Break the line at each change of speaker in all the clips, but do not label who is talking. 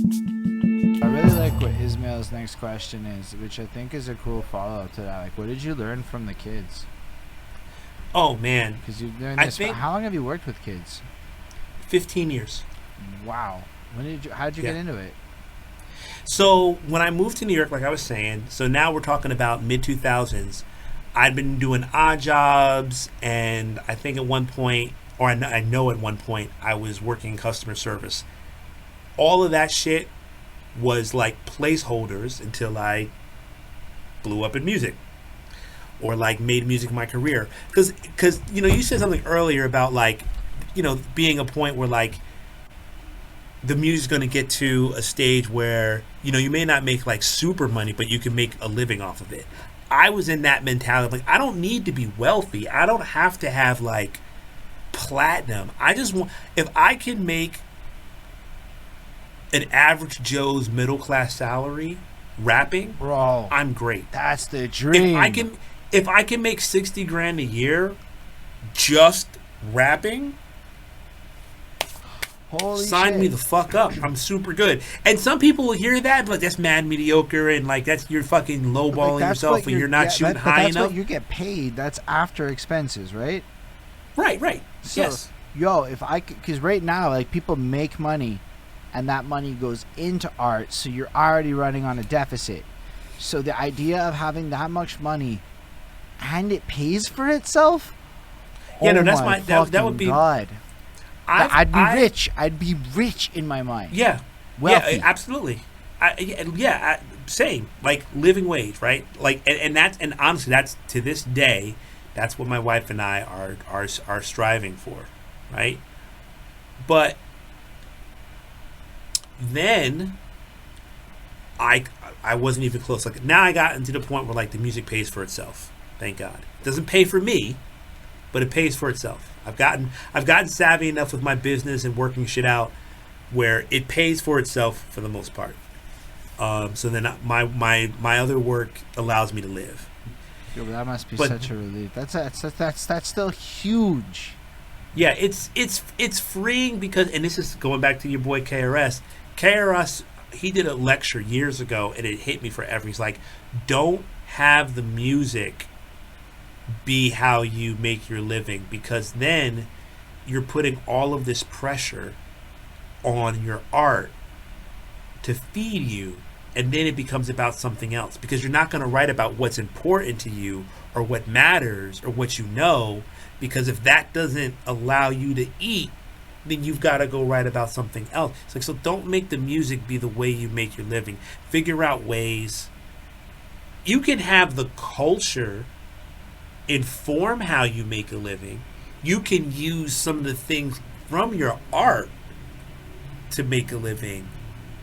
I really like what Ismail's next question is, which I think is a cool follow up to that. Like, what did you learn from the kids?
Oh man,
Because you learned
I
this.
think
How long have you worked with kids?
15 years.
Wow. When did you? How did you
Yeah.
get into it?
So when I moved to New York, like I was saying, so now we're talking about mid 2000s. I'd been doing odd jobs, and I think at one point, or I know at one point, I was working customer service. All of that shit was like placeholders until I blew up in music or like made music my career. Because you said something earlier about like being a point where like the music's going to get to a stage where you may not make like super money, but you can make a living off of it. I was in that mentality. Like, I don't need to be wealthy. I don't have to have like platinum. I just want, if I can make an average Joe's middle class salary rapping,
Bro,
I'm great.
that's the
If I
dream.
can if I can make 60 grand a year just rapping,
Holy
sign me
shit.
the fuck up. I'm super good. And some people will hear that and be like, that's mad mediocre, and like that's you're fucking
Like,
lowballing
that's
yourself
what
and you're not shooting
but
high
that's
enough.
what you get paid. That's after expenses, right?
Right.
So,
Yes.
yo, if I could, because right now, like, people make money and that money goes into art, so you're already running on a deficit. So the idea of having that much money and it pays for itself?
Yeah, no,
Oh
that's
my
that would
fucking
be
God.
I've,
I'd be
I
rich. I'd be rich in my mind.
Yeah.
Wealthy.
Yeah, absolutely. Same. Like living wage, right? Like, and honestly, that's to this day, that's what my wife and I are striving for, right? But then I I wasn't even close. Like now, I got into the point where like the music pays for itself. Thank God. It doesn't pay for me, but it pays for itself. I've gotten savvy enough with my business and working shit out where it pays for itself for the most part. So then my other work allows me to live.
Yo, but that must be
But
such a relief. That's still huge.
yeah, it's freeing because, and this is going back to your boy KRS. KRS, he did a lecture years ago and it hit me forever. He's like, don't have the music be how you make your living, because then you're putting all of this pressure on your art to feed you, and then it becomes about something else because you're not going to write about what's important to you or what matters or what you know, because if that doesn't allow you to eat, then you've got to go write about something else. It's like, so don't make the music be the way you make your living. Figure out ways. You can have the culture inform how you make a living. You can use some of the things from your art to make a living,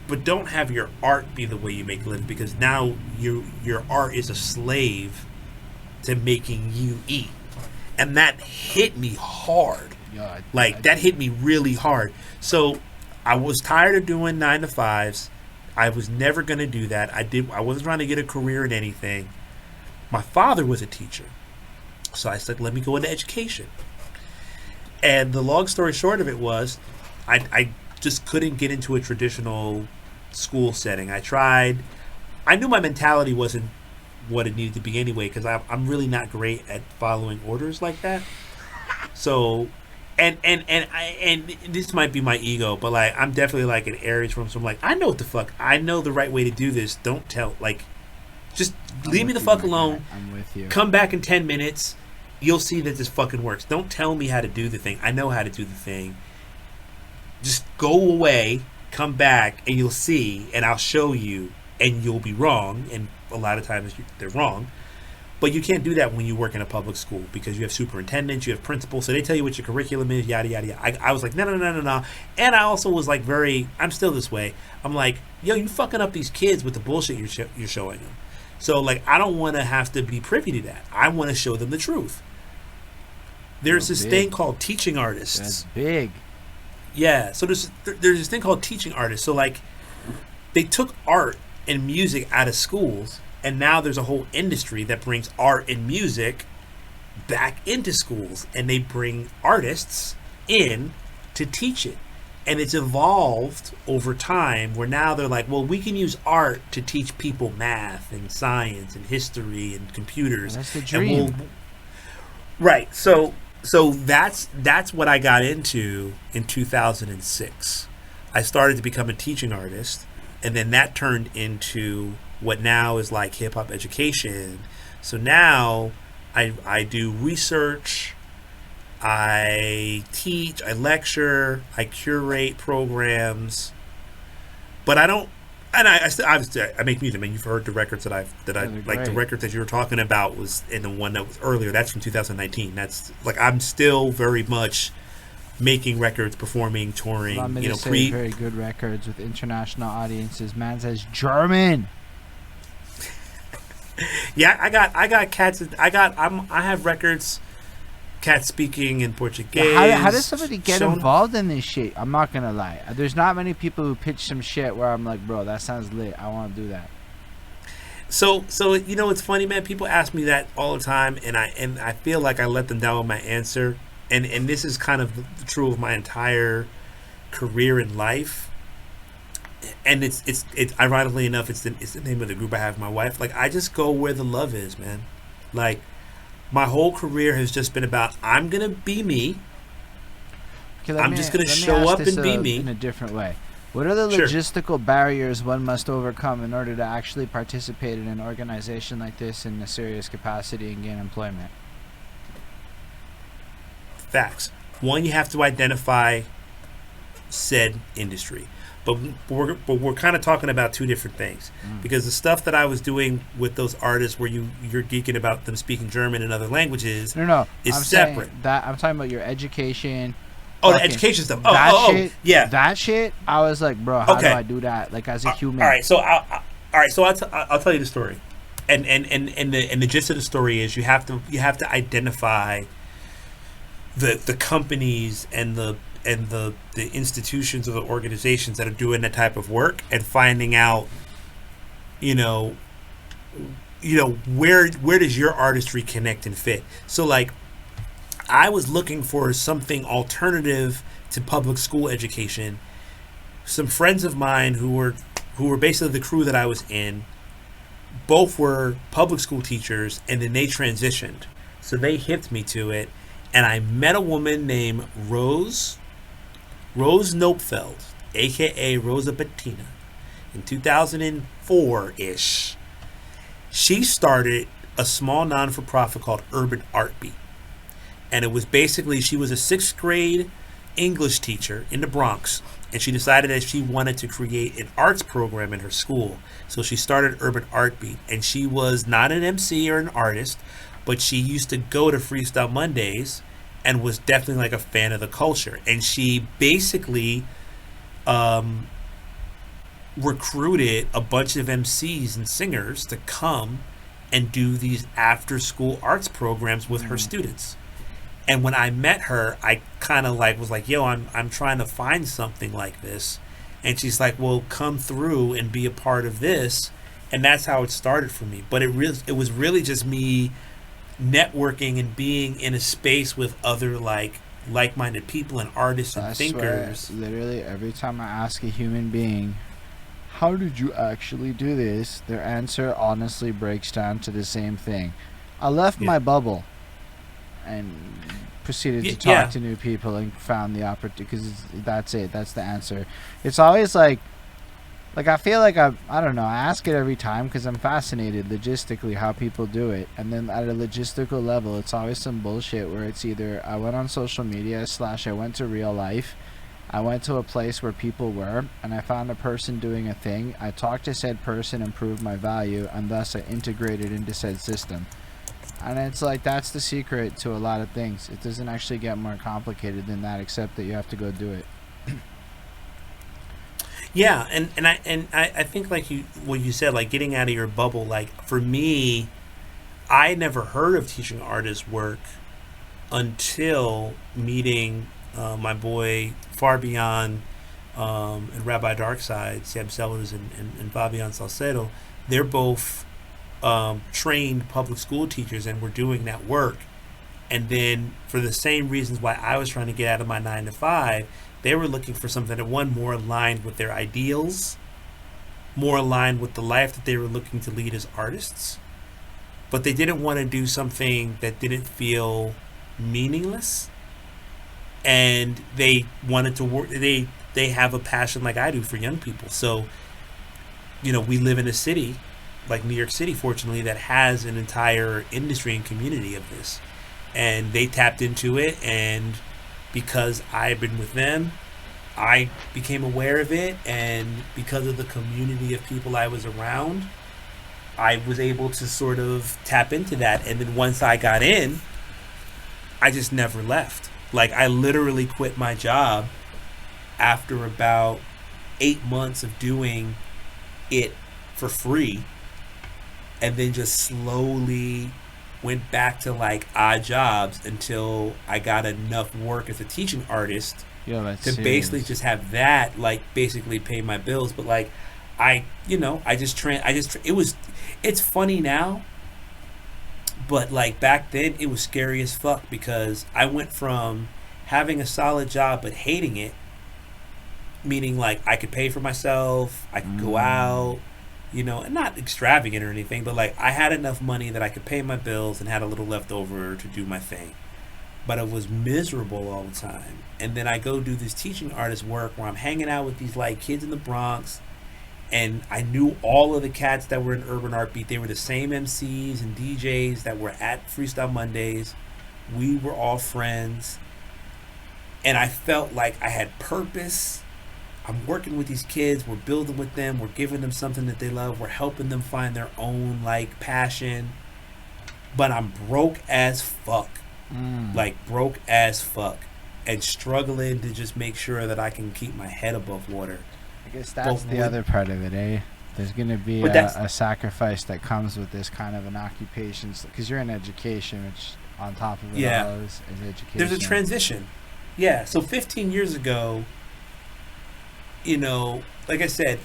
but don't have your art be the way you make a living, because now your art is a slave to making you eat. And that hit me hard.
Yo,
Like that hit me really hard. So I was tired of doing 9 to 5s. I was never going to do that. I wasn't trying to get a career in anything. My father was a teacher. So I said, let me go into education. And the long story short of it was, I just couldn't get into a traditional school setting. I tried. I knew my mentality wasn't what it needed to be anyway, because I'm really not great at following orders like that. So, and this might be my ego, but like I'm definitely like an Aries from. So I'm like, I know what the fuck. I know the right way to do this. Don't tell. Like, just leave me the fuck alone.
I'm with you.
Come back in 10 minutes. You'll see that this fucking works. Don't tell me how to do the thing. I know how to do the thing. Just go away, come back, and you'll see, and I'll show you, and you'll be wrong. And a lot of times they're wrong. But you can't do that when you work in a public school, because you have superintendents, you have principals, so they tell you what your curriculum is, yada, yada, yada. I was like, no. And I also was like I'm still this way. I'm like, yo, you fucking up these kids with the bullshit you're showing them. So, like, I don't want to have to be privy to that. I want to show them the truth. There's this thing called teaching artists.
That's big.
Yeah, so there's this thing called teaching artists. So, like, they took art and music out of schools, and now there's a whole industry that brings art and music back into schools, and they bring artists in to teach it. And it's evolved over time where now they're like, well, we can use art to teach people math and science and history and computers.
That's the
And
dream.
right. So that's what I got into in 2006. I started to become a teaching artist, and then that turned into what now is like hip hop education. So now I do research, I teach, I lecture, I curate programs, but I don't. And I make music. I mean, you've heard the records that I
Yeah, they're
like. The
great.
record that you were talking about was, and the one that was earlier. That's from 2019. That's like I'm still very much making records, performing,
Allow
touring.
me
You
to
know,
say very good records with international audiences. Man says German.
yeah. I got cats. I have records. Cats speaking in Portuguese.
Yeah, how does somebody get
shown-
involved in this shit? I'm not gonna lie. There's not many people who pitch some shit where I'm like, bro, that sounds lit. I want to do that.
So you know, it's funny, man. People ask me that all the time, and I feel like I let them down with my answer. And this is kind of true of my entire career in life. And it's ironically enough, it's the name of the group I have with my wife. Like I just go where the love is, man. Like my whole career has just been about I'm gonna be me.
Okay,
I'm just gonna
let me
show
ask
up
this,
and be me.
in a different way. What are the
Sure.
logistical barriers one must overcome in order to actually participate in an organization like this in a serious capacity and gain employment?
Facts. One, you have to identify said industry. But we're kind of talking about two different things because the stuff that I was doing with those artists, where you're geeking about them speaking German and other languages,
No,
is
I'm
separate.
saying that I'm talking about your education.
Oh, the
fucking-
education stuff.
that
Oh,
shit,
yeah.
that shit. I was like, bro, how
Okay.
do I do that? Like as a human.
All right, so I'll tell you the story, and the gist of the story is you have to identify the companies and the institutions or the organizations that are doing that type of work and finding out, you know, where does your artistry connect and fit. So like I was looking for something alternative to public school education. Some friends of mine who were basically the crew that I was in, both were public school teachers, and then they transitioned. So they hipped me to it, and I met a woman named Rose Nopfeld, aka Rosa Bettina, in 2004-ish. She started a small non-for-profit called Urban Art Beat. And it was basically, she was a 6th grade English teacher in the Bronx, and she decided that she wanted to create an arts program in her school. So she started Urban Art Beat, and she was not an MC or an artist, but she used to go to Freestyle Mondays and was definitely like a fan of the culture. And she basically recruited a bunch of MCs and singers to come and do these after school arts programs with her students. And when I met her, I kind of like was like, yo, I'm trying to find something like this. And she's like, well, come through and be a part of this. And that's how it started for me. But it was really just me networking and being in a space with other like-minded people and artists and
I
thinkers.
swear, literally every time I ask a human being, how did you actually do this? Their answer honestly breaks down to the same thing. I left
Yeah.
my bubble and proceeded to talk
Yeah.
to new people and found the opportunity, because that's it. That's the answer. It's always like I feel like I don't know. I ask it every time because I'm fascinated logistically how people do it, and then at a logistical level, it's always some bullshit where it's either I went on social media / I went to real life. I went to a place where people were, and I found a person doing a thing. I talked to said person and proved my value, and thus I integrated into said system. And it's like that's the secret to a lot of things. It doesn't actually get more complicated than that, except that you have to go do it.
Yeah, and I think like what you said, like getting out of your bubble. Like for me, I never heard of teaching artists work until meeting my boy Far Beyond and Rabbi Darkside, Sam Sellers and Fabian Salcedo. They're both trained public school teachers and were doing that work. And then for the same reasons why I was trying to get out of my 9 to 5, They were looking for something that, one, more aligned with their ideals, more aligned with the life that they were looking to lead as artists, but they didn't want to do something that didn't feel meaningless. And they wanted to work. They have a passion like I do for young people. So, we live in a city like New York City, fortunately, that has an entire industry and community of this. And they tapped into it, and because I've been with them, I became aware of it, and because of the community of people I was around, I was able to sort of tap into that. And then once I got in, I just never left. Like, I literally quit my job after about 8 months of doing it for free, and then just slowly went back to like odd jobs until I got enough work as a teaching artist to basically just have that like basically pay my bills. But like it's funny now, but like back then it was scary as fuck, because I went from having a solid job but hating it, meaning like I could pay for myself, I could go out, and not extravagant or anything, but like I had enough money that I could pay my bills and had a little left over to do my thing. But I was miserable all the time. And then I go do this teaching artist work where I'm hanging out with these like kids in the Bronx, and I knew all of the cats that were in Urban Art Beat. They were the same MCs and DJs that were at Freestyle Mondays. We were all friends. And I felt like I had purpose. I'm working with these kids, we're building with them, we're giving them something that they love, we're helping them find their own like passion. But I'm broke as fuck. Like broke as fuck. And struggling to just make sure that I can keep my head above water.
I guess that's the other part of it, eh? There's going to be a sacrifice that comes with this kind of an occupation, because you're in education, which on top of it all is education.
There's a transition. Yeah, so 15 years ago, like I said,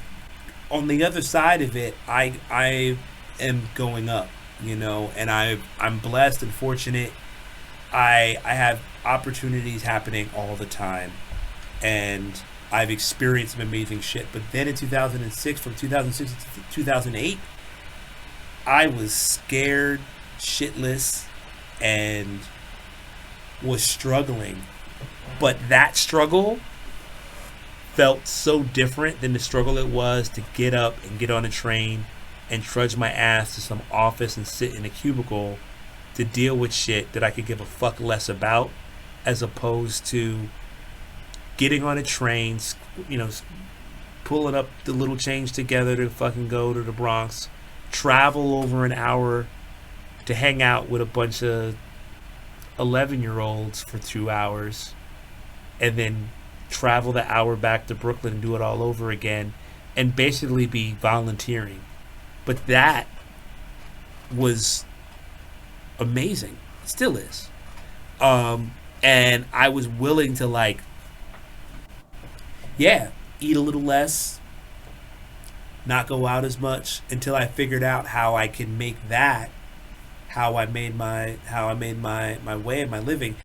on the other side of it, I am going up, and I'm blessed and fortunate. I have opportunities happening all the time, and I've experienced some amazing shit. But then in 2006, from 2006 to 2008, I was scared shitless and was struggling. But that struggle felt so different than the struggle it was to get up and get on a train and trudge my ass to some office and sit in a cubicle to deal with shit that I could give a fuck less about, as opposed to getting on a train, pulling up the little change together to fucking go to the Bronx, travel over an hour to hang out with a bunch of 11-year-olds for 2 hours, and then travel the hour back to Brooklyn and do it all over again, and basically be volunteering. But that was amazing. It still is. And I was willing to eat a little less, not go out as much, until I figured out how I can make that how I made my way and my living.